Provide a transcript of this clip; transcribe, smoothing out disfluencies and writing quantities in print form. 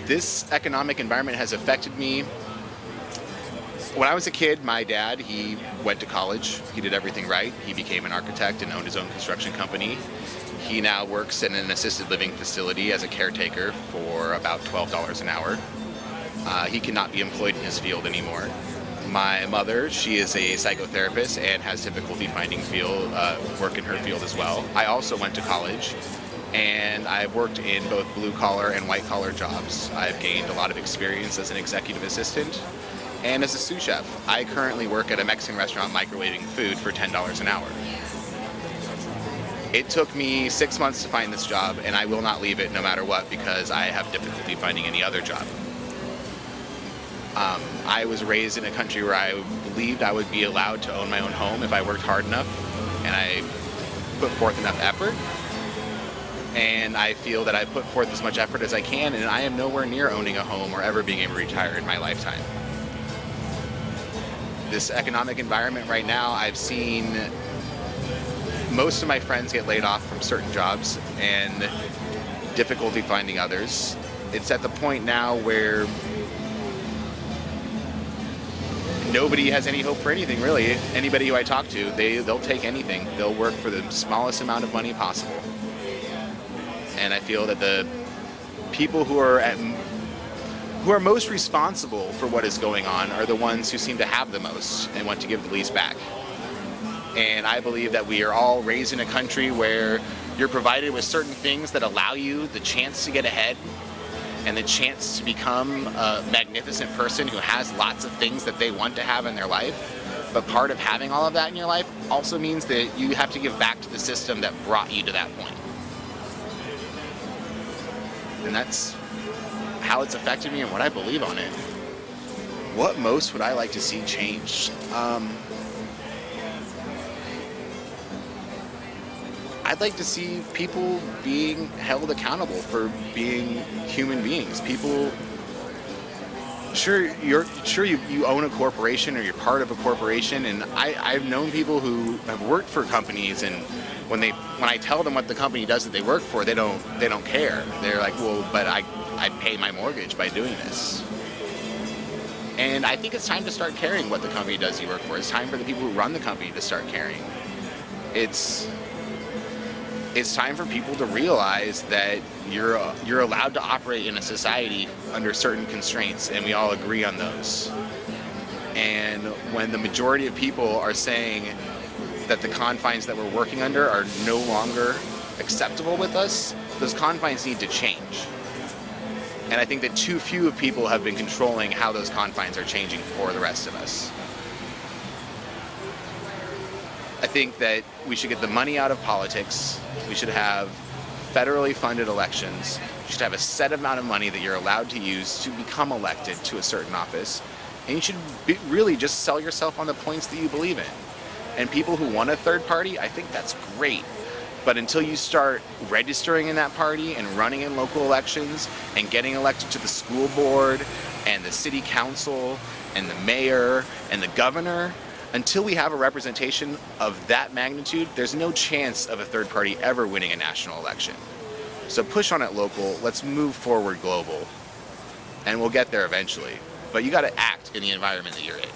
This economic environment has affected me. When I was a kid, my dad, he went to college. He did everything right. He became an architect and owned his own construction company. He now works in an assisted living facility as a caretaker for about $12 an hour. He cannot be employed in his field anymore. My mother, she is a psychotherapist and has difficulty finding work in her field as well. I also went to college, and I've worked in both blue-collar and white-collar jobs. I've gained a lot of experience as an executive assistant and as a sous chef. I currently work at a Mexican restaurant microwaving food for $10 an hour. It took me 6 months to find this job, and I will not leave it no matter what because I have difficulty finding any other job. I was raised in a country where I believed I would be allowed to own my own home if I worked hard enough and I put forth enough effort. And I feel that I put forth as much effort as I can, and I am nowhere near owning a home or ever being able to retire in my lifetime. This economic environment right now, I've seen most of my friends get laid off from certain jobs and difficulty finding others. It's at the point now where nobody has any hope for anything, really. Anybody who I talk to, they'll take anything. They'll work for the smallest amount of money possible. And I feel that the people who are most responsible for what is going on are the ones who seem to have the most and want to give the least back. And I believe that we are all raised in a country where you're provided with certain things that allow you the chance to get ahead and the chance to become a magnificent person who has lots of things that they want to have in their life. But part of having all of that in your life also means that you have to give back to the system that brought you to that point. And that's how it's affected me and what I believe on it. What most would I like to see changed? I'd like to see people being held accountable for being human beings. People, you own a corporation or you're part of a corporation, and I've known people who have worked for companies, and when I tell them what the company does that they work for, they don't care. They're like, well, but I pay my mortgage by doing this. And I think it's time to start caring what the company does you work for. It's time for the people who run the company to start caring. It's time for people to realize that you're allowed to operate in a society under certain constraints, and we all agree on those. And when the majority of people are saying that the confines that we're working under are no longer acceptable with us, those confines need to change. And I think that too few of people have been controlling how those confines are changing for the rest of us. I think that we should get the money out of politics. We should have federally funded elections. You should have a set amount of money that you're allowed to use to become elected to a certain office. And you should really just sell yourself on the points that you believe in. And people who want a third party, I think that's great. But until you start registering in that party and running in local elections and getting elected to the school board and the city council and the mayor and the governor, until we have a representation of that magnitude, there's no chance of a third party ever winning a national election. So push on it local, let's move forward global, and we'll get there eventually. But you gotta act in the environment that you're in.